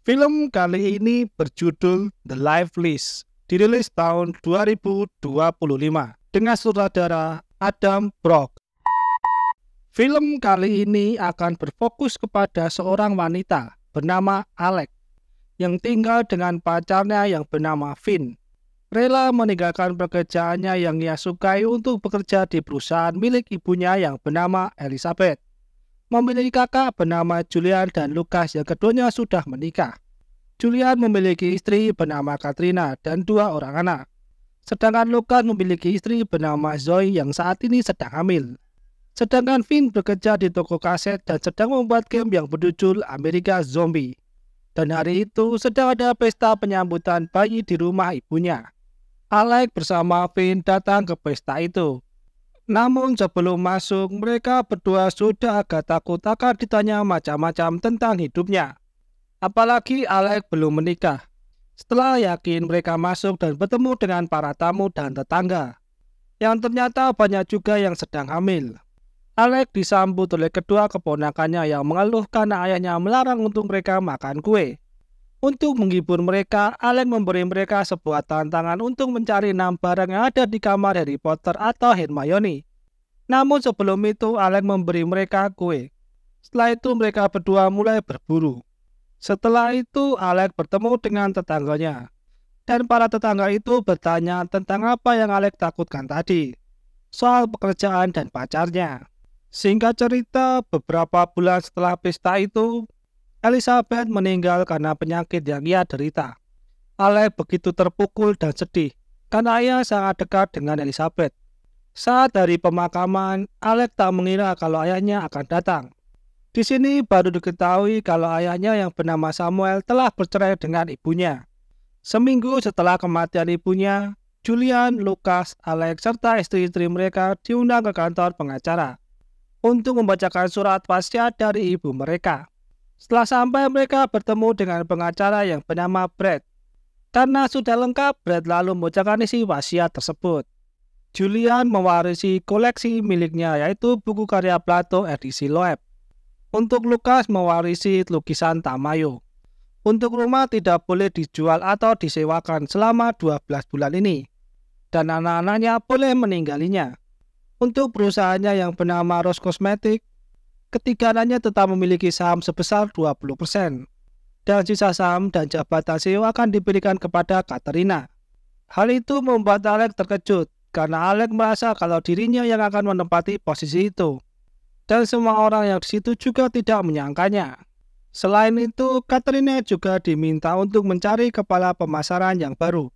Film kali ini berjudul The Life List, dirilis tahun 2025 dengan sutradara Adam Brock. Film kali ini akan berfokus kepada seorang wanita bernama Alex yang tinggal dengan pacarnya yang bernama Finn. Rela meninggalkan pekerjaannya yang ia sukai untuk bekerja di perusahaan milik ibunya yang bernama Elizabeth. Memiliki kakak bernama Julian dan Lucas yang keduanya sudah menikah. Julian memiliki istri bernama Katrina dan 2 orang anak. Sedangkan Lucas memiliki istri bernama Zoe yang saat ini sedang hamil. Sedangkan Finn bekerja di toko kaset dan sedang membuat game yang berjudul America Zombie. Dan hari itu sedang ada pesta penyambutan bayi di rumah ibunya. Alex bersama Finn datang ke pesta itu. Namun sebelum masuk, mereka berdua sudah agak takut akan ditanya macam-macam tentang hidupnya. Apalagi Alex belum menikah. Setelah yakin, mereka masuk dan bertemu dengan para tamu dan tetangga. Yang ternyata banyak juga yang sedang hamil. Alex disambut oleh kedua keponakannya yang mengeluh karena ayahnya melarang untuk mereka makan kue. Untuk menghibur mereka, Alex memberi mereka sebuah tantangan untuk mencari 6 barang yang ada di kamar Harry Potter atau Hermione. Namun sebelum itu, Alex memberi mereka kue. Setelah itu mereka berdua mulai berburu. Setelah itu, Alex bertemu dengan tetangganya. Dan para tetangga itu bertanya tentang apa yang Alex takutkan tadi. Soal pekerjaan dan pacarnya. Singkat cerita, beberapa bulan setelah pesta itu, Elizabeth meninggal karena penyakit yang ia derita. Alex begitu terpukul dan sedih karena ia sangat dekat dengan Elizabeth. Saat hari pemakaman, Alex tak mengira kalau ayahnya akan datang. Di sini baru diketahui kalau ayahnya yang bernama Samuel telah bercerai dengan ibunya. Seminggu setelah kematian ibunya, Julian, Lucas, Alex, serta istri-istri mereka diundang ke kantor pengacara untuk membacakan surat wasiat dari ibu mereka. Setelah sampai, mereka bertemu dengan pengacara yang bernama Brad. Karena sudah lengkap, Brad lalu membacakan isi wasiat tersebut. Julian mewarisi koleksi miliknya, yaitu buku karya Plato edisi Loeb. Untuk Lucas mewarisi lukisan Tamayo. Untuk rumah tidak boleh dijual atau disewakan selama 12 bulan ini. Dan anak-anaknya boleh meninggalnya. Untuk perusahaannya yang bernama Rose Cosmetics, ketiganya tetap memiliki saham sebesar 20%. Dan sisa saham dan jabatan CEO akan diberikan kepada Katrina. Hal itu membuat Alex terkejut, karena Alex merasa kalau dirinya yang akan menempati posisi itu. Dan semua orang yang di situ juga tidak menyangkanya. Selain itu, Katrina juga diminta untuk mencari kepala pemasaran yang baru.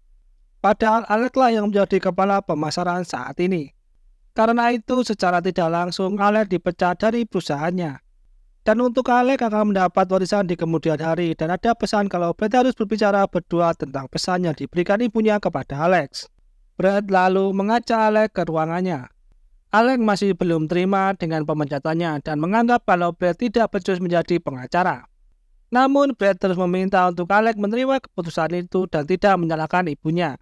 Padahal Alex lah yang menjadi kepala pemasaran saat ini. Karena itu, secara tidak langsung Alex dipecat dari perusahaannya. Dan untuk Alex akan mendapat warisan di kemudian hari, dan ada pesan kalau Brad harus berbicara berdua tentang pesan yang diberikan ibunya kepada Alex. Brad lalu mengajak Alex ke ruangannya. Alex masih belum terima dengan pemecatannya dan menganggap kalau Brad tidak becus menjadi pengacara. Namun Brad terus meminta untuk Alex menerima keputusan itu dan tidak menyalahkan ibunya.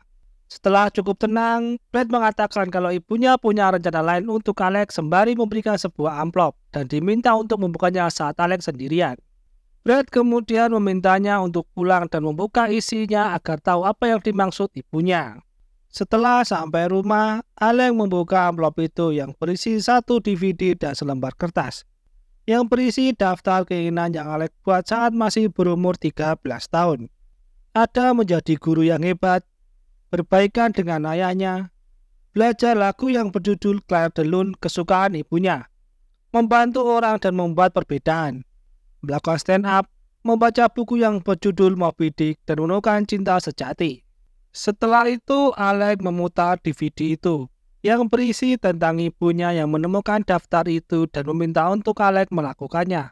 Setelah cukup tenang, Brad mengatakan kalau ibunya punya rencana lain untuk Alex sembari memberikan sebuah amplop dan diminta untuk membukanya saat Alex sendirian. Brad kemudian memintanya untuk pulang dan membuka isinya agar tahu apa yang dimaksud ibunya. Setelah sampai rumah, Alex membuka amplop itu yang berisi 1 DVD dan selembar kertas yang berisi daftar keinginan yang Alex buat saat masih berumur 13 tahun. Ada menjadi guru yang hebat, berbaikan dengan ayahnya, belajar lagu yang berjudul Claire de Lune kesukaan ibunya, membantu orang dan membuat perbedaan, melakukan stand up, membaca buku yang berjudul Moby Dick dan menemukan cinta sejati. Setelah itu, Alex memutar DVD itu yang berisi tentang ibunya yang menemukan daftar itu dan meminta untuk Alex melakukannya.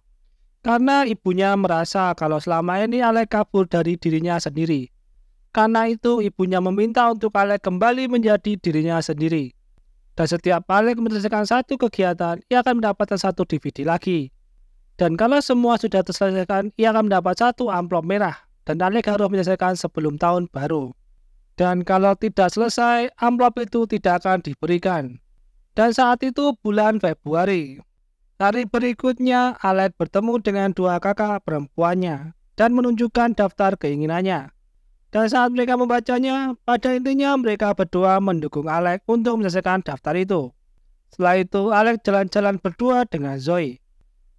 Karena ibunya merasa kalau selama ini Alex kabur dari dirinya sendiri. Karena itu, ibunya meminta untuk Alex kembali menjadi dirinya sendiri. Dan setiap Alex menyelesaikan satu kegiatan, ia akan mendapatkan 1 DVD lagi. Dan kalau semua sudah terselesaikan, ia akan mendapat 1 amplop merah. Dan Alex harus menyelesaikan sebelum tahun baru. Dan kalau tidak selesai, amplop itu tidak akan diberikan. Dan saat itu bulan Februari. Hari berikutnya, Alex bertemu dengan 2 kakak perempuannya. dan menunjukkan daftar keinginannya. Dan saat mereka membacanya, pada intinya mereka berdua mendukung Alex untuk menyelesaikan daftar itu. Setelah itu, Alex jalan-jalan berdua dengan Zoe,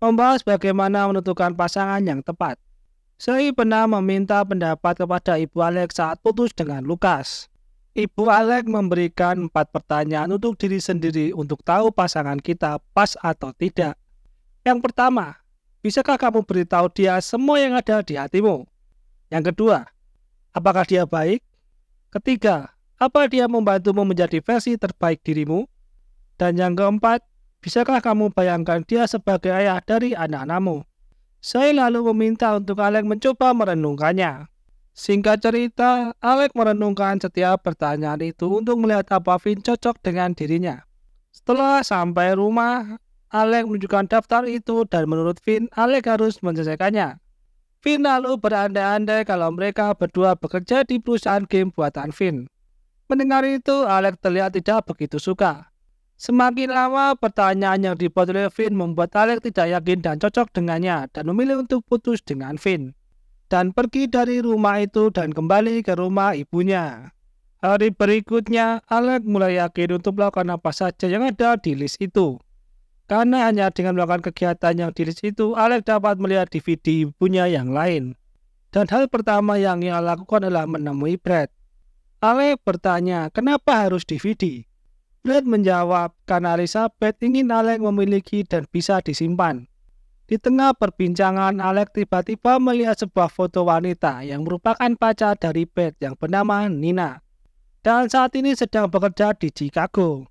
membahas bagaimana menentukan pasangan yang tepat. Zoe pernah meminta pendapat kepada ibu Alex saat putus dengan Lucas. Ibu Alex memberikan 4 pertanyaan untuk diri sendiri untuk tahu pasangan kita pas atau tidak. Yang pertama, bisakah kamu beritahu dia semua yang ada di hatimu? Yang kedua, apakah dia baik? Ketiga, apa dia membantumu menjadi versi terbaik dirimu? Dan yang keempat, bisakah kamu bayangkan dia sebagai ayah dari anak-anakmu? Saya lalu meminta untuk Alex mencoba merenungkannya. Singkat cerita, Alex merenungkan setiap pertanyaan itu untuk melihat apa Finn cocok dengan dirinya. Setelah sampai rumah, Alex menunjukkan daftar itu dan menurut Finn, Alex harus menyelesaikannya. Finn lalu berandai-andai kalau mereka berdua bekerja di perusahaan game buatan Finn. Mendengar itu, Alex terlihat tidak begitu suka. Semakin lama, pertanyaan yang dibuat oleh Finn membuat Alex tidak yakin dan cocok dengannya dan memilih untuk putus dengan Finn dan pergi dari rumah itu dan kembali ke rumah ibunya. Hari berikutnya, Alex mulai yakin untuk melakukan apa saja yang ada di list itu. Karena hanya dengan melakukan kegiatan yang di list itu, Alex dapat melihat DVD ibunya yang lain. Dan hal pertama yang ia lakukan adalah menemui Brad. Alex bertanya, kenapa harus DVD? Brad menjawab, karena Elizabeth ingin Alex memiliki dan bisa disimpan. Di tengah perbincangan, Alex tiba-tiba melihat sebuah foto wanita yang merupakan pacar dari Brad yang bernama Nina. Dan saat ini sedang bekerja di Chicago.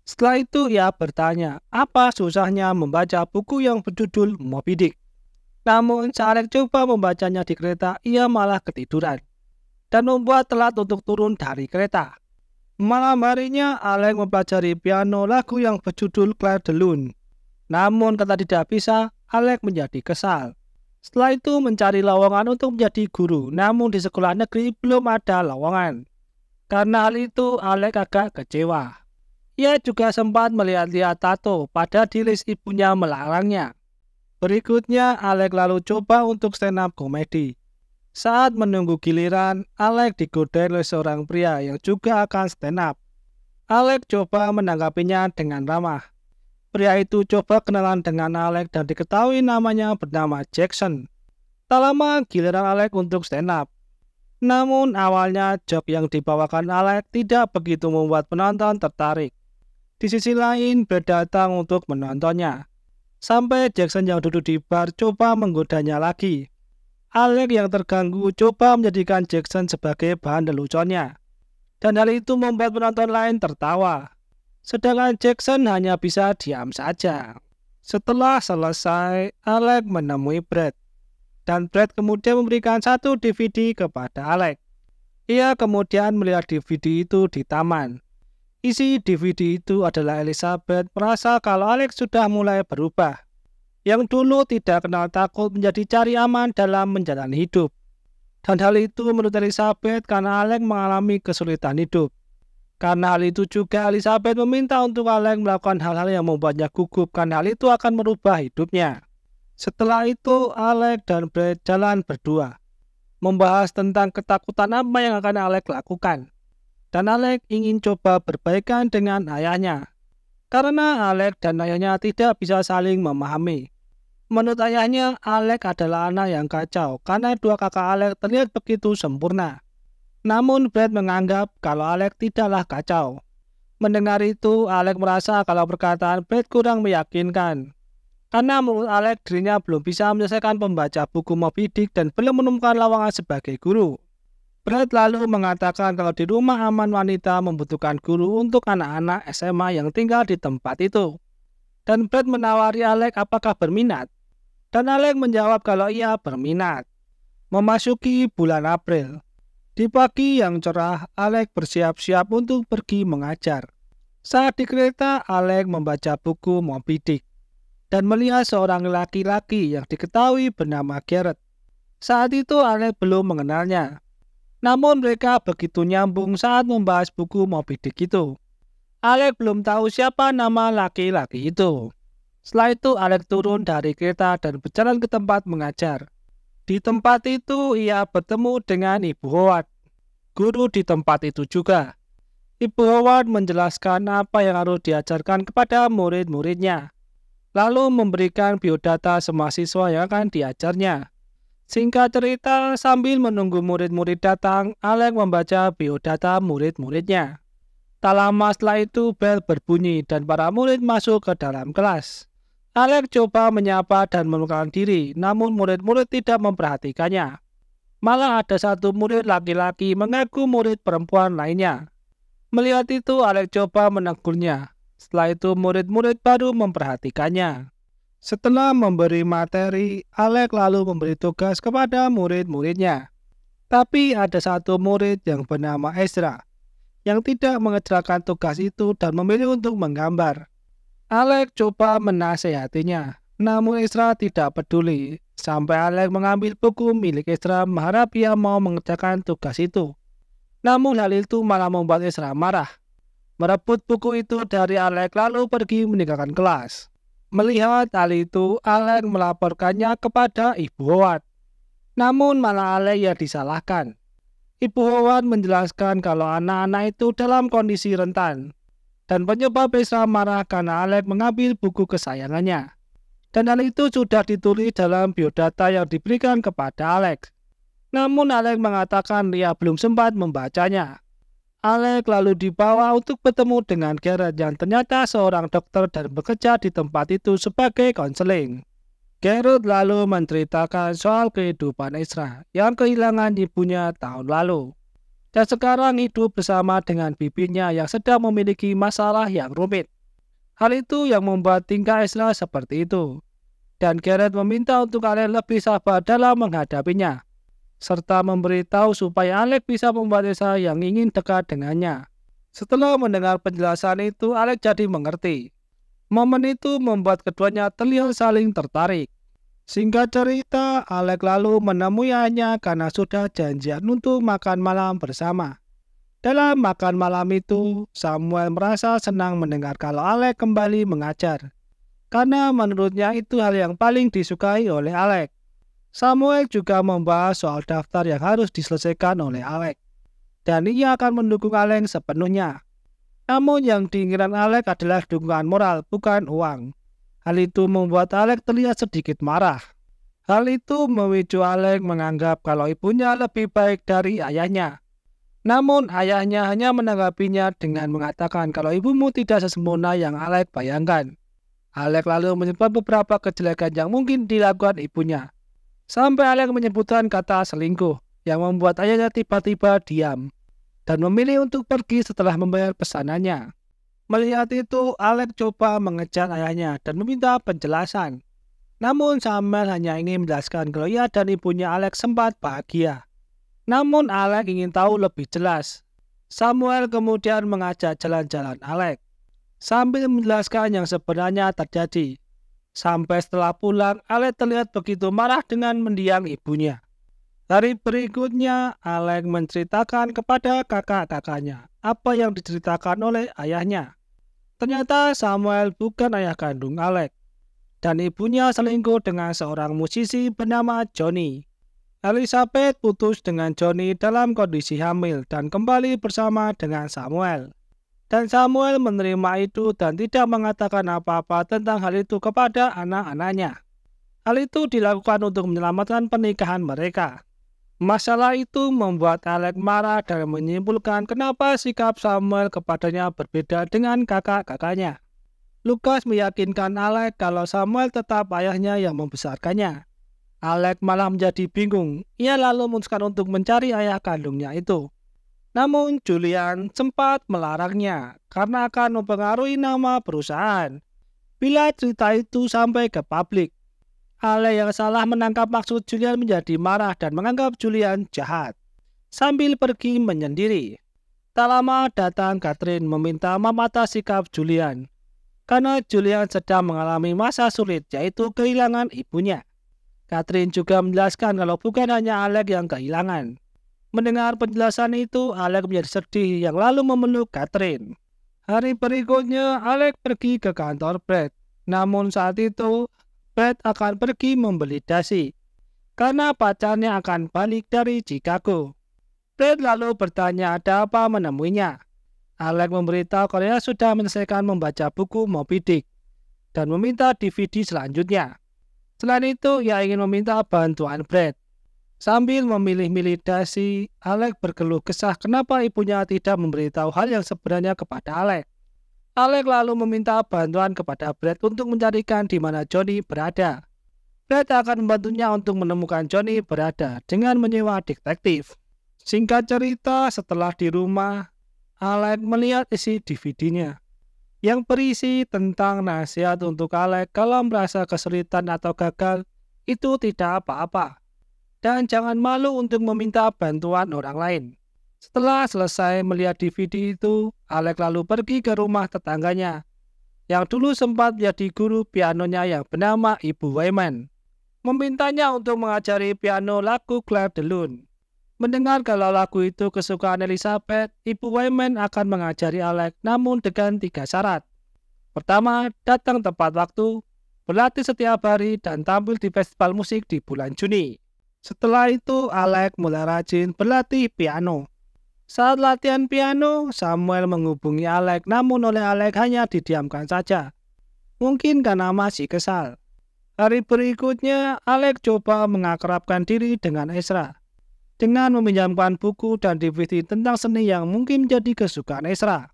Setelah itu ia bertanya, apa susahnya membaca buku yang berjudul Moby Dick? Namun saat Alex coba membacanya di kereta, ia malah ketiduran dan membuat telat untuk turun dari kereta. Malam harinya, Alex mempelajari piano lagu yang berjudul Clair de Lune. Namun karena tidak bisa, Alex menjadi kesal. Setelah itu mencari lowongan untuk menjadi guru, namun di sekolah negeri belum ada lowongan. Karena hal itu, Alex agak kecewa. Ia juga sempat melihat-lihat tato pada di list ibunya melarangnya. Berikutnya, Alex lalu coba untuk stand up komedi. Saat menunggu giliran, Alex digoda oleh seorang pria yang juga akan stand up. Alex coba menanggapinya dengan ramah. Pria itu coba kenalan dengan Alex dan diketahui namanya bernama Jackson. Tak lama giliran Alex untuk stand up. Namun awalnya joke yang dibawakan Alex tidak begitu membuat penonton tertarik. Di sisi lain, Brad datang untuk menontonnya. Sampai Jackson yang duduk di bar coba menggodanya lagi. Alex yang terganggu coba menjadikan Jackson sebagai bahan leluconnya. Dan hal itu membuat penonton lain tertawa. Sedangkan Jackson hanya bisa diam saja. Setelah selesai, Alex menemui Brad. Dan Brad kemudian memberikan 1 DVD kepada Alex. Ia kemudian melihat DVD itu di taman. Isi DVD itu adalah Elizabeth merasa kalau Alex sudah mulai berubah. Yang dulu tidak kenal takut menjadi cari aman dalam menjalani hidup. Dan hal itu menurut Elizabeth karena Alex mengalami kesulitan hidup. Karena hal itu juga Elizabeth meminta untuk Alex melakukan hal-hal yang membuatnya gugup karena hal itu akan merubah hidupnya. Setelah itu Alex dan Brad jalan berdua, membahas tentang ketakutan apa yang akan Alex lakukan. Dan Alex ingin coba berbaikan dengan ayahnya. Karena Alex dan ayahnya tidak bisa saling memahami. Menurut ayahnya, Alex adalah anak yang kacau karena 2 kakak Alex terlihat begitu sempurna. Namun Brad menganggap kalau Alex tidaklah kacau. Mendengar itu, Alex merasa kalau perkataan Brad kurang meyakinkan. Karena menurut Alex dirinya belum bisa menyelesaikan pembaca buku Moby Dick dan belum menemukan lowongan sebagai guru. Brad lalu mengatakan kalau di rumah aman wanita membutuhkan guru untuk anak-anak SMA yang tinggal di tempat itu. Dan Brad menawari Alex apakah berminat. Dan Alex menjawab kalau ia berminat. Memasuki bulan April. Di pagi yang cerah, Alex bersiap-siap untuk pergi mengajar. Saat di kereta, Alex membaca buku Moby Dick dan melihat seorang laki-laki yang diketahui bernama Garrett. Saat itu Alex belum mengenalnya. Namun mereka begitu nyambung saat membahas buku Moby Dick itu. Alex belum tahu siapa nama laki-laki itu. Setelah itu Alex turun dari kereta dan berjalan ke tempat mengajar. Di tempat itu ia bertemu dengan Ibu Howard, guru di tempat itu juga. Ibu Howard menjelaskan apa yang harus diajarkan kepada murid-muridnya, lalu memberikan biodata semua siswa yang akan diajarnya. Singkat cerita, sambil menunggu murid-murid datang, Alex membaca biodata murid-muridnya. Tak lama setelah itu, bel berbunyi dan para murid masuk ke dalam kelas. Alex coba menyapa dan mengenalkan diri, namun murid-murid tidak memperhatikannya. Malah ada satu murid laki-laki mengaku murid perempuan lainnya. Melihat itu, Alex coba menegurnya. Setelah itu, murid-murid baru memperhatikannya. Setelah memberi materi, Alex lalu memberi tugas kepada murid-muridnya. Tapi ada satu murid yang bernama Ezra, yang tidak mengerjakan tugas itu dan memilih untuk menggambar. Alex coba menasehatinya, namun Ezra tidak peduli. Sampai Alex mengambil buku milik Ezra mengharap ia mau mengerjakan tugas itu. Namun hal itu malah membuat Ezra marah. Merebut buku itu dari Alex lalu pergi meninggalkan kelas. Melihat hal itu, Alex melaporkannya kepada Ibu Howard. Namun malah Alex yang disalahkan. Ibu Howard menjelaskan kalau anak-anak itu dalam kondisi rentan. Dan penyebab Ezra marah karena Alex mengambil buku kesayangannya. Dan hal itu sudah ditulis dalam biodata yang diberikan kepada Alex. Namun Alex mengatakan dia belum sempat membacanya. Alex lalu dibawa untuk bertemu dengan Garrett yang ternyata seorang dokter dan bekerja di tempat itu sebagai konseling. Garrett lalu menceritakan soal kehidupan Ezra yang kehilangan ibunya tahun lalu. Dan sekarang hidup bersama dengan bibinya yang sedang memiliki masalah yang rumit. Hal itu yang membuat tingkah Ezra seperti itu. Dan Garrett meminta untuk Alex lebih sabar dalam menghadapinya, serta memberitahu supaya Alex bisa membuat Ezra yang ingin dekat dengannya. Setelah mendengar penjelasan itu, Alex jadi mengerti. Momen itu membuat keduanya terlihat saling tertarik. Singkat cerita, Alex lalu menemui ayahnya karena sudah janjian untuk makan malam bersama. Dalam makan malam itu, Samuel merasa senang mendengar kalau Alex kembali mengajar, karena menurutnya itu hal yang paling disukai oleh Alex. Samuel juga membahas soal daftar yang harus diselesaikan oleh Alex, dan ia akan mendukung Alex sepenuhnya. Namun yang diinginkan Alex adalah dukungan moral, bukan uang. Hal itu membuat Alex terlihat sedikit marah. Hal itu memicu Alex menganggap kalau ibunya lebih baik dari ayahnya. Namun ayahnya hanya menanggapinya dengan mengatakan kalau ibumu tidak sesempurna yang Alex bayangkan. Alex lalu menyebut beberapa kejelekan yang mungkin dilakukan ibunya. Sampai Alex menyebutkan kata selingkuh yang membuat ayahnya tiba-tiba diam dan memilih untuk pergi setelah membayar pesanannya. Melihat itu, Alex coba mengejar ayahnya dan meminta penjelasan. Namun Samuel hanya ingin menjelaskan kalau ia dan ibunya Alex sempat bahagia. Namun Alex ingin tahu lebih jelas. Samuel kemudian mengajak jalan-jalan Alex, sambil menjelaskan yang sebenarnya terjadi. Sampai setelah pulang, Alex terlihat begitu marah dengan mendiang ibunya. Hari berikutnya, Alex menceritakan kepada kakak-kakaknya apa yang diceritakan oleh ayahnya. Ternyata Samuel bukan ayah kandung Alex, dan ibunya selingkuh dengan seorang musisi bernama Johnny. Elizabeth putus dengan Johnny dalam kondisi hamil dan kembali bersama dengan Samuel. Dan Samuel menerima itu dan tidak mengatakan apa-apa tentang hal itu kepada anak-anaknya. Hal itu dilakukan untuk menyelamatkan pernikahan mereka. Masalah itu membuat Alex marah dan menyimpulkan kenapa sikap Samuel kepadanya berbeda dengan kakak-kakaknya. Lukas meyakinkan Alex kalau Samuel tetap ayahnya yang membesarkannya. Alex malah menjadi bingung. Ia lalu memutuskan untuk mencari ayah kandungnya itu. Namun Julian sempat melarangnya karena akan mempengaruhi nama perusahaan bila cerita itu sampai ke publik. Alex yang salah menangkap maksud Julian menjadi marah dan menganggap Julian jahat, sambil pergi menyendiri. Tak lama datang Catherine meminta memata sikap Julian, karena Julian sedang mengalami masa sulit yaitu kehilangan ibunya. Catherine juga menjelaskan kalau bukan hanya Alex yang kehilangan. Mendengar penjelasan itu, Alex menjadi sedih yang lalu memeluk Catherine. Hari berikutnya, Alex pergi ke kantor Brad. Namun saat itu, Brad akan pergi membeli dasi. karena pacarnya akan balik dari Chicago. Brad lalu bertanya ada apa menemuinya. Alex memberitahu kalau ia sudah menyelesaikan membaca buku Moby Dick dan meminta DVD selanjutnya. Selain itu, ia ingin meminta bantuan Brad. Sambil memilih-milih dasi, Alex berkeluh kesah kenapa ibunya tidak memberitahu hal yang sebenarnya kepada Alex. Alex lalu meminta bantuan kepada Brad untuk mencarikan di mana Johnny berada. Brad akan membantunya untuk menemukan Johnny berada dengan menyewa detektif. Singkat cerita, setelah di rumah, Alex melihat isi DVD-nya yang berisi tentang nasihat untuk Alex kalau merasa kesulitan atau gagal itu tidak apa-apa dan jangan malu untuk meminta bantuan orang lain. Setelah selesai melihat DVD itu, Alex lalu pergi ke rumah tetangganya yang dulu sempat menjadi guru pianonya yang bernama Ibu Wyman, memintanya untuk mengajari piano lagu Clair de Lune. Mendengar kalau lagu itu kesukaan Elizabeth, Ibu Wyman akan mengajari Alex namun dengan 3 syarat. Pertama, datang tepat waktu, berlatih setiap hari, dan tampil di festival musik di bulan Juni. Setelah itu, Alex mulai rajin berlatih piano. Saat latihan piano, Samuel menghubungi Alex namun oleh Alex hanya didiamkan saja. Mungkin karena masih kesal. Hari berikutnya, Alex coba mengakrabkan diri dengan Ezra dengan meminjamkan buku dan DVD tentang seni yang mungkin menjadi kesukaan Ezra.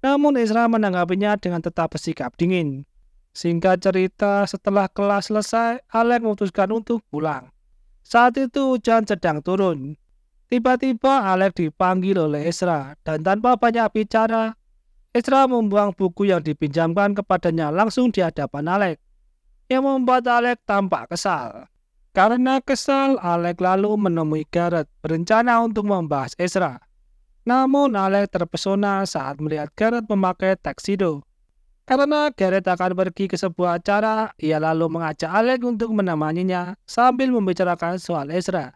Namun Ezra menanggapinya dengan tetap bersikap dingin. Singkat cerita, setelah kelas selesai, Alex memutuskan untuk pulang. Saat itu hujan sedang turun. Tiba-tiba Alex dipanggil oleh Ezra dan tanpa banyak bicara, Ezra membuang buku yang dipinjamkan kepadanya langsung di hadapan Alex, yang membuat Alex tampak kesal. Karena kesal, Alex lalu menemui Garrett berencana untuk membahas Ezra. Namun Alex terpesona saat melihat Garrett memakai tuxedo. Karena Garrett akan pergi ke sebuah acara, ia lalu mengajak Alex untuk menemaninya sambil membicarakan soal Ezra.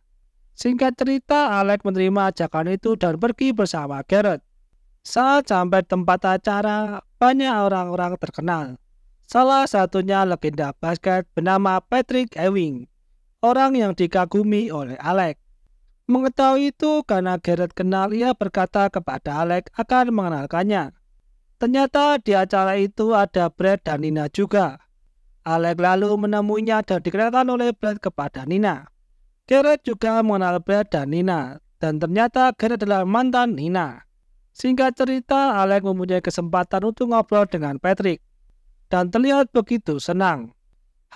Singkat cerita, Alex menerima ajakan itu dan pergi bersama Garrett. Saat sampai tempat acara, banyak orang-orang terkenal. Salah satunya legenda basket bernama Patrick Ewing, orang yang dikagumi oleh Alex. Mengetahui itu karena Garrett kenal, ia berkata kepada Alex akan mengenalkannya. Ternyata di acara itu ada Brad dan Nina juga. Alex lalu menemuinya dan dikenalkan oleh Brad kepada Nina. Garrett juga mengenal Brad dan Nina, dan ternyata Garrett adalah mantan Nina. Singkat cerita, Alex mempunyai kesempatan untuk ngobrol dengan Patrick, dan terlihat begitu senang.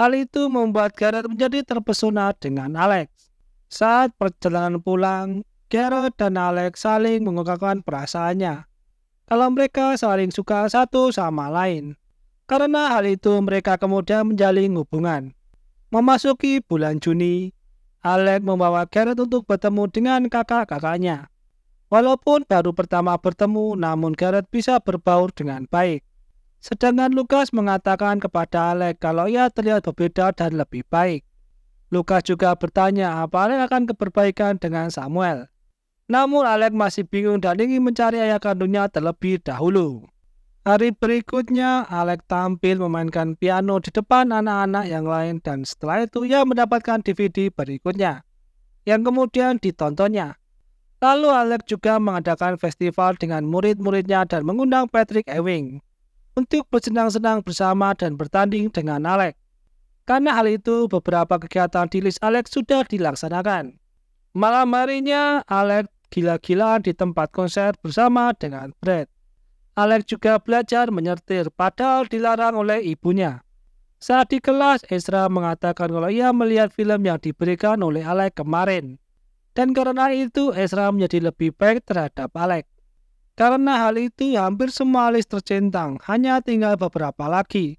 Hal itu membuat Garrett menjadi terpesona dengan Alex. Saat perjalanan pulang, Garrett dan Alex saling mengungkapkan perasaannya kalau mereka saling suka satu sama lain. Karena hal itu mereka kemudian menjalin hubungan. Memasuki bulan Juni, Alex membawa Garrett untuk bertemu dengan kakak-kakaknya. Walaupun baru pertama bertemu, namun Garrett bisa berbaur dengan baik. Sedangkan Lucas mengatakan kepada Alex kalau ia terlihat berbeda dan lebih baik. Lucas juga bertanya apa Alex akan keperbaikan dengan Samuel. Namun Alex masih bingung dan ingin mencari ayah kandungnya terlebih dahulu. Hari berikutnya, Alex tampil memainkan piano di depan anak-anak yang lain dan setelah itu ia mendapatkan DVD berikutnya yang kemudian ditontonnya. Lalu Alex juga mengadakan festival dengan murid-muridnya dan mengundang Patrick Ewing untuk bersenang-senang bersama dan bertanding dengan Alex. Karena hal itu, beberapa kegiatan di list Alex sudah dilaksanakan. Malam harinya, Alex gila-gilaan di tempat konser bersama dengan Brad. Alex juga belajar menyetir padahal dilarang oleh ibunya. Saat di kelas, Ezra mengatakan kalau ia melihat film yang diberikan oleh Alex kemarin. Dan karena itu, Ezra menjadi lebih baik terhadap Alex. Karena hal itu, hampir semua list tercentang, hanya tinggal beberapa lagi.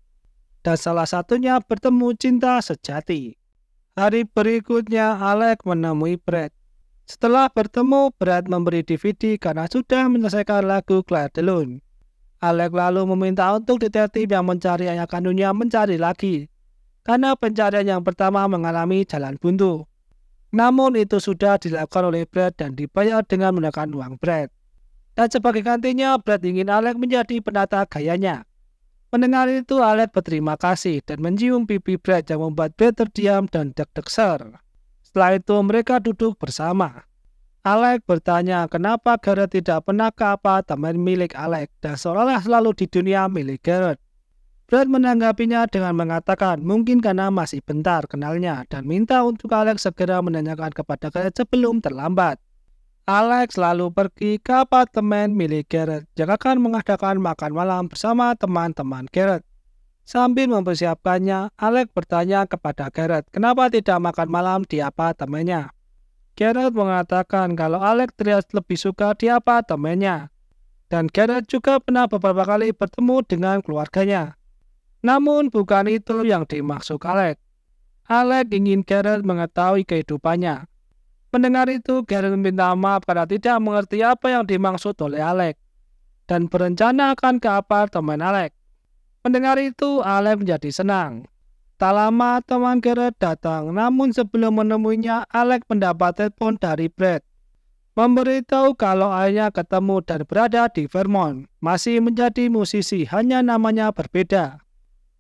Dan salah satunya bertemu cinta sejati. Hari berikutnya, Alex menemui Brad. Setelah bertemu, Brad memberi DVD karena sudah menyelesaikan lagu Clair de Lune. Alex lalu meminta untuk detektif yang mencari ayah kandungnya mencari lagi, karena pencarian yang pertama mengalami jalan buntu. Namun itu sudah dilakukan oleh Brad dan dibayar dengan menggunakan uang Brad. Dan sebagai gantinya, Brad ingin Alex menjadi penata gayanya. Mendengar itu, Alex berterima kasih dan mencium pipi Brad yang membuat Brad terdiam dan deg-deg ser. Setelah itu mereka duduk bersama. Alex bertanya kenapa Gareth tidak pernah ke apartemen milik Alex dan seolah selalu di dunia milik Gareth. Brad menanggapinya dengan mengatakan mungkin karena masih bentar kenalnya dan minta untuk Alex segera menanyakan kepada Gareth sebelum terlambat. Alex lalu pergi ke apartemen milik Gareth yang akan mengadakan makan malam bersama teman-teman Gareth. Sambil mempersiapkannya, Alex bertanya kepada Gareth kenapa tidak makan malam di apartemennya. Gareth mengatakan kalau Alex terlihat lebih suka di apartemennya. Dan Gareth juga pernah beberapa kali bertemu dengan keluarganya. Namun bukan itu yang dimaksud Alex. Alex ingin Gareth mengetahui kehidupannya. Mendengar itu, Gareth meminta maaf karena tidak mengerti apa yang dimaksud oleh Alex dan berencana akan ke apartemen Alex. Mendengar itu, Alex menjadi senang. Tak lama teman Gareth datang, namun sebelum menemuinya, Alex mendapat telepon dari Brad. Memberitahu kalau ayahnya ketemu dan berada di Vermont, masih menjadi musisi, hanya namanya berbeda.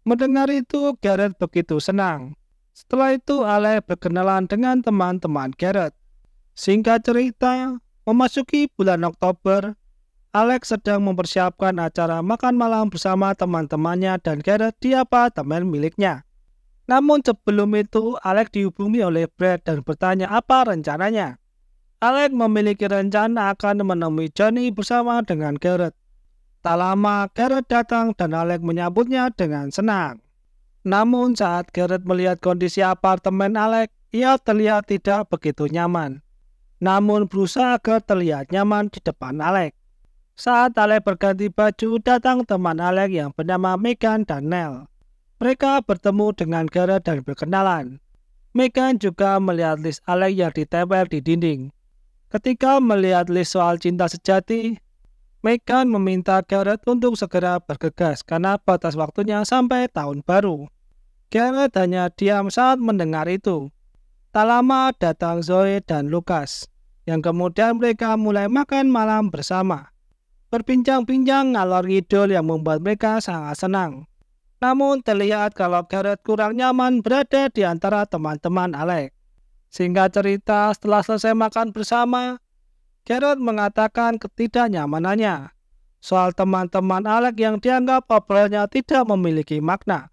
Mendengar itu, Gareth begitu senang. Setelah itu, Alex berkenalan dengan teman-teman Gareth. Singkat cerita, memasuki bulan Oktober, Alex sedang mempersiapkan acara makan malam bersama teman-temannya dan Gareth di apartemen miliknya. Namun sebelum itu, Alex dihubungi oleh Brad dan bertanya apa rencananya. Alex memiliki rencana akan menemui Johnny bersama dengan Gareth. Tak lama, Gareth datang dan Alex menyambutnya dengan senang. Namun saat Gareth melihat kondisi apartemen Alex, ia terlihat tidak begitu nyaman. Namun berusaha agar terlihat nyaman di depan Alex. Saat Alex berganti baju, datang teman Alex yang bernama Megan dan Nell. Mereka bertemu dengan Gareth dan berkenalan. Megan juga melihat list Alex yang ditempel di dinding. Ketika melihat list soal cinta sejati, Megan meminta Gareth untuk segera bergegas karena batas waktunya sampai tahun baru. Gareth hanya diam saat mendengar itu. Tak lama datang Zoe dan Lucas, yang kemudian mereka mulai makan malam bersama. Berbincang-bincang ngalor ngidul yang membuat mereka sangat senang. Namun terlihat kalau Gareth kurang nyaman berada di antara teman-teman Alex. Singkat cerita, setelah selesai makan bersama, Gareth mengatakan ketidaknyamanannya soal teman-teman Alex yang dianggap obrolannya tidak memiliki makna,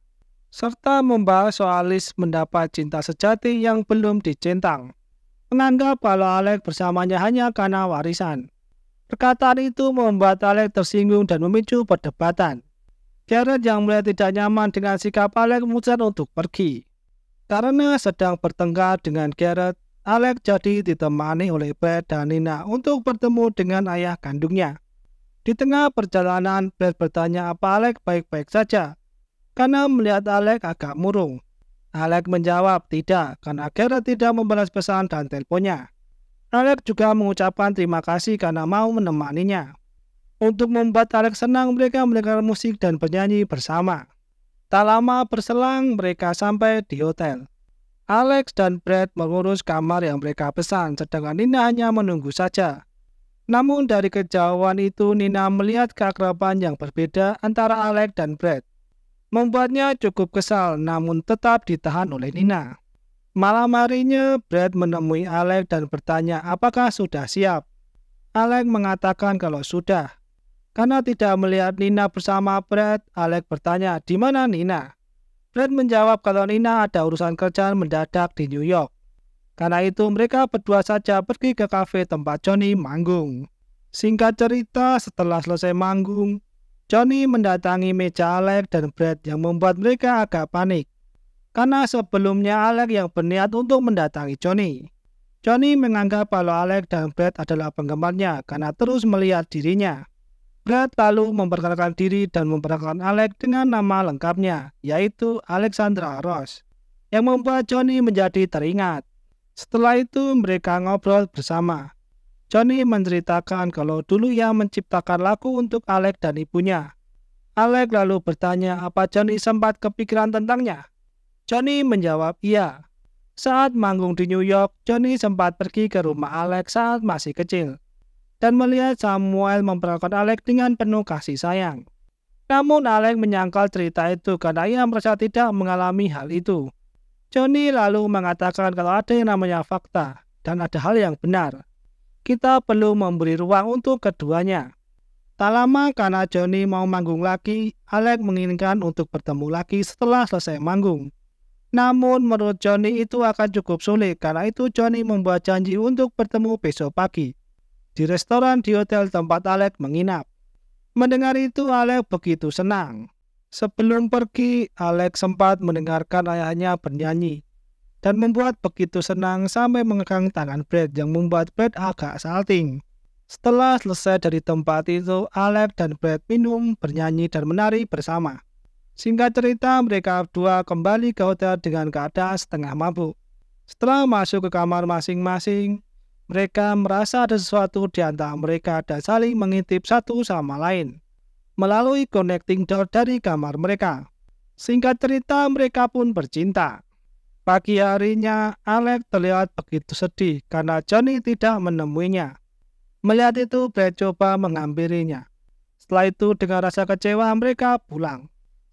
serta membahas soal list mendapat cinta sejati yang belum dicentang, menganggap kalau Alex bersamanya hanya karena warisan. Perkataan itu membuat Alex tersinggung dan memicu perdebatan. Gareth yang mulai tidak nyaman dengan sikap Alex memutuskan untuk pergi. Karena sedang bertengkar dengan Gareth, Alex jadi ditemani oleh Brad dan Nina untuk bertemu dengan ayah kandungnya. Di tengah perjalanan, Brad bertanya apa Alex baik-baik saja, karena melihat Alex agak murung. Alex menjawab tidak, karena Gareth tidak membalas pesan dan teleponnya. Alex juga mengucapkan terima kasih karena mau menemaninya. Untuk membuat Alex senang, mereka mendengar musik dan bernyanyi bersama. Tak lama berselang, mereka sampai di hotel. Alex dan Brad mengurus kamar yang mereka pesan, sedangkan Nina hanya menunggu saja. Namun dari kejauhan itu, Nina melihat keakraban yang berbeda antara Alex dan Brad. Membuatnya cukup kesal, namun tetap ditahan oleh Nina. Malam harinya, Brad menemui Alex dan bertanya apakah sudah siap. Alex mengatakan kalau sudah. Karena tidak melihat Nina bersama Brad, Alex bertanya di mana Nina. Brad menjawab kalau Nina ada urusan kerjaan mendadak di New York. Karena itu mereka berdua saja pergi ke kafe tempat Johnny manggung. Singkat cerita, setelah selesai manggung, Johnny mendatangi meja Alex dan Brad yang membuat mereka agak panik. Karena sebelumnya Alex yang berniat untuk mendatangi Johnny. Johnny menganggap kalau Alex dan Brad adalah penggemarnya karena terus melihat dirinya. Brad lalu memperkenalkan diri dan memperkenalkan Alex dengan nama lengkapnya, yaitu Alexandra Ross, yang membuat Johnny menjadi teringat. Setelah itu mereka ngobrol bersama. Johnny menceritakan kalau dulu ia menciptakan lagu untuk Alex dan ibunya. Alex lalu bertanya apa Johnny sempat kepikiran tentangnya. Johnny menjawab iya. Saat manggung di New York, Johnny sempat pergi ke rumah Alex saat masih kecil dan melihat Samuel memperlakukan Alex dengan penuh kasih sayang. Namun Alex menyangkal cerita itu karena ia merasa tidak mengalami hal itu. Johnny lalu mengatakan kalau ada yang namanya fakta dan ada hal yang benar. Kita perlu memberi ruang untuk keduanya. Tak lama karena Johnny mau manggung lagi, Alex menginginkan untuk bertemu lagi setelah selesai manggung. Namun menurut Johnny itu akan cukup sulit karena itu Johnny membuat janji untuk bertemu besok pagi di restoran di hotel tempat Alex menginap. Mendengar itu Alex begitu senang. Sebelum pergi, Alex sempat mendengarkan ayahnya bernyanyi dan membuat begitu senang sampai memegang tangan Brad yang membuat Brad agak salting. Setelah selesai dari tempat itu, Alex dan Brad minum, bernyanyi, dan menari bersama. Singkat cerita, mereka berdua kembali ke hotel dengan keadaan setengah mabuk. Setelah masuk ke kamar masing-masing, mereka merasa ada sesuatu di antara mereka dan saling mengintip satu sama lain melalui connecting door dari kamar mereka. Singkat cerita, mereka pun bercinta. Pagi harinya, Alex terlihat begitu sedih karena Johnny tidak menemuinya. Melihat itu, Brad coba menghampirinya. Setelah itu, dengan rasa kecewa, mereka pulang.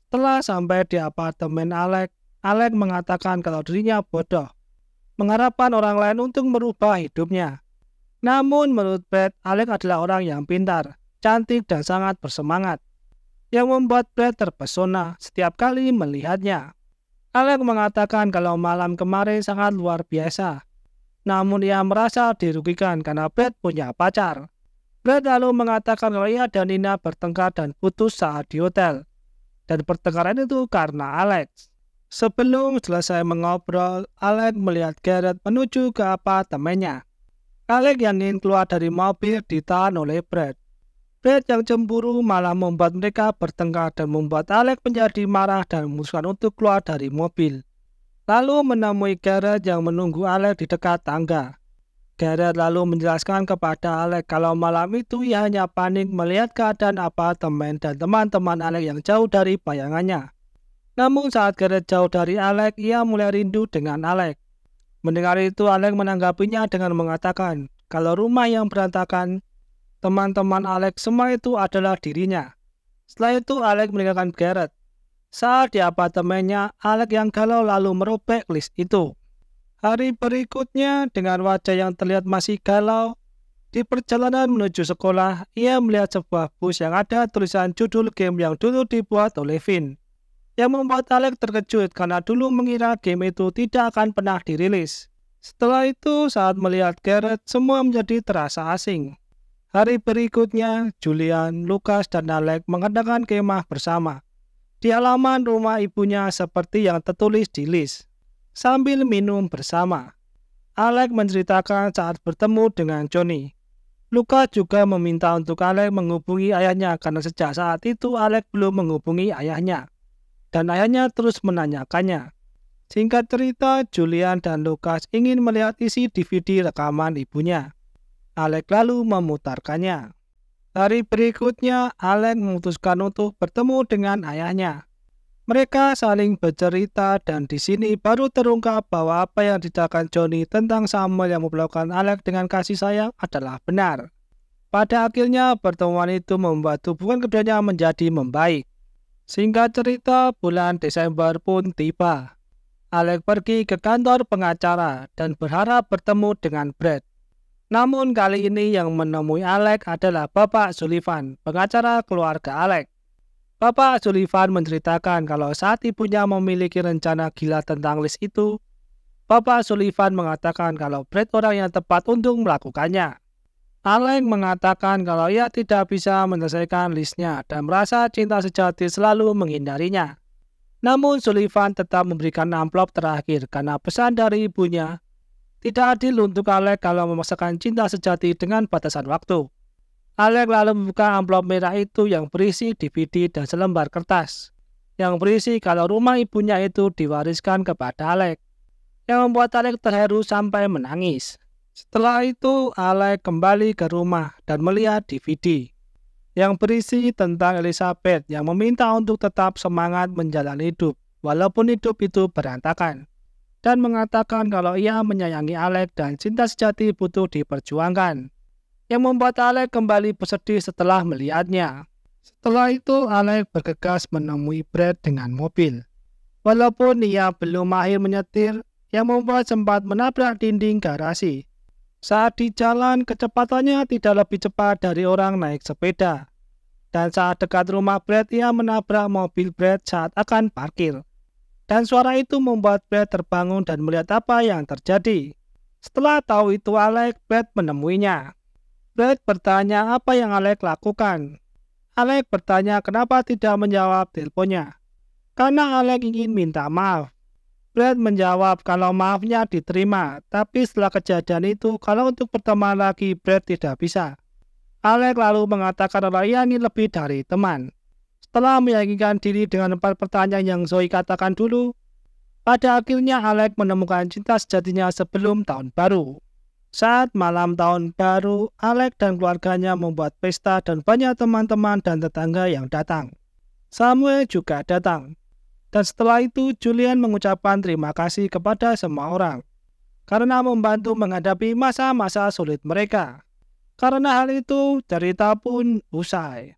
Setelah sampai di apartemen Alex mengatakan kalau dirinya bodoh, mengharapkan orang lain untuk merubah hidupnya. Namun, menurut Brad, Alex adalah orang yang pintar, cantik, dan sangat bersemangat, yang membuat Brad terpesona setiap kali melihatnya. Alex mengatakan kalau malam kemarin sangat luar biasa. Namun ia merasa dirugikan karena Brad punya pacar. Brad lalu mengatakan kalau ia dan Nina bertengkar dan putus saat di hotel. Dan pertengkaran itu karena Alex. Sebelum selesai mengobrol, Alex melihat Garrett menuju ke apartemennya. Alex yang ingin keluar dari mobil ditahan oleh Brad. Brad yang cemburu malah membuat mereka bertengkar dan membuat Alex menjadi marah dan memutuskan untuk keluar dari mobil. Lalu menemui Garrett yang menunggu Alex di dekat tangga. Garrett lalu menjelaskan kepada Alex kalau malam itu ia hanya panik melihat keadaan apartemen dan teman-teman Alex yang jauh dari bayangannya. Namun saat Garrett jauh dari Alex, ia mulai rindu dengan Alex. Mendengar itu, Alex menanggapinya dengan mengatakan kalau rumah yang berantakan, teman-teman Alex semua itu adalah dirinya. Setelah itu, Alex meninggalkan Garrett. Saat di apartemennya, Alex yang galau lalu merobek list itu. Hari berikutnya, dengan wajah yang terlihat masih galau, di perjalanan menuju sekolah, ia melihat sebuah bus yang ada tulisan judul game yang dulu dibuat oleh Finn, yang membuat Alex terkejut karena dulu mengira game itu tidak akan pernah dirilis. Setelah itu, saat melihat Garrett, semua menjadi terasa asing. Hari berikutnya, Julian, Lucas, dan Alex mengadakan kemah bersama di halaman rumah ibunya seperti yang tertulis di list, sambil minum bersama. Alex menceritakan saat bertemu dengan Johnny. Lucas juga meminta untuk Alex menghubungi ayahnya karena sejak saat itu Alex belum menghubungi ayahnya, dan ayahnya terus menanyakannya. Singkat cerita, Julian dan Lucas ingin melihat isi DVD rekaman ibunya. Alex lalu memutarkannya. Hari berikutnya, Alex memutuskan untuk bertemu dengan ayahnya. Mereka saling bercerita dan di sini baru terungkap bahwa apa yang dikatakan Johnny tentang Samuel yang memperlakukan Alex dengan kasih sayang adalah benar. Pada akhirnya, pertemuan itu membuat hubungan keduanya menjadi membaik. Singkat cerita, bulan Desember pun tiba. Alex pergi ke kantor pengacara dan berharap bertemu dengan Brad. Namun kali ini yang menemui Alex adalah Bapak Sullivan, pengacara keluarga Alex. Bapak Sullivan menceritakan kalau saat ibunya memiliki rencana gila tentang list itu, Bapak Sullivan mengatakan kalau Brad orang yang tepat untuk melakukannya. Alex mengatakan kalau ia tidak bisa menyelesaikan listnya dan merasa cinta sejati selalu menghindarinya. Namun Sullivan tetap memberikan amplop terakhir karena pesan dari ibunya. Tidak adil untuk Alex kalau memaksakan cinta sejati dengan batasan waktu. Alex lalu membuka amplop merah itu yang berisi DVD dan selembar kertas, yang berisi kalau rumah ibunya itu diwariskan kepada Alex, yang membuat Alex terharu sampai menangis. Setelah itu, Alex kembali ke rumah dan melihat DVD, yang berisi tentang Elizabeth yang meminta untuk tetap semangat menjalani hidup, walaupun hidup itu berantakan. Dan mengatakan kalau ia menyayangi Alex dan cinta sejati butuh diperjuangkan, yang membuat Alex kembali bersedih setelah melihatnya. Setelah itu, Alex bergegas menemui Brad dengan mobil. Walaupun ia belum mahir menyetir, yang membuat sempat menabrak dinding garasi. Saat di jalan, kecepatannya tidak lebih cepat dari orang naik sepeda. Dan saat dekat rumah Brad, ia menabrak mobil Brad saat akan parkir. Dan suara itu membuat Brad terbangun dan melihat apa yang terjadi. Setelah tahu itu Alex, Brad menemuinya. Brad bertanya apa yang Alex lakukan. Alex bertanya kenapa tidak menjawab teleponnya. Karena Alex ingin minta maaf. Brad menjawab kalau maafnya diterima, tapi setelah kejadian itu, kalau untuk berteman lagi, Brad tidak bisa. Alex lalu mengatakan bahwa ia ingin lebih dari teman. Setelah meyakinkan diri dengan 4 pertanyaan yang Zoe katakan dulu, pada akhirnya Alex menemukan cinta sejatinya sebelum tahun baru. Saat malam tahun baru, Alex dan keluarganya membuat pesta dan banyak teman-teman dan tetangga yang datang. Samuel juga datang. Dan setelah itu, Julian mengucapkan terima kasih kepada semua orang karena membantu menghadapi masa-masa sulit mereka. Karena hal itu, cerita pun usai.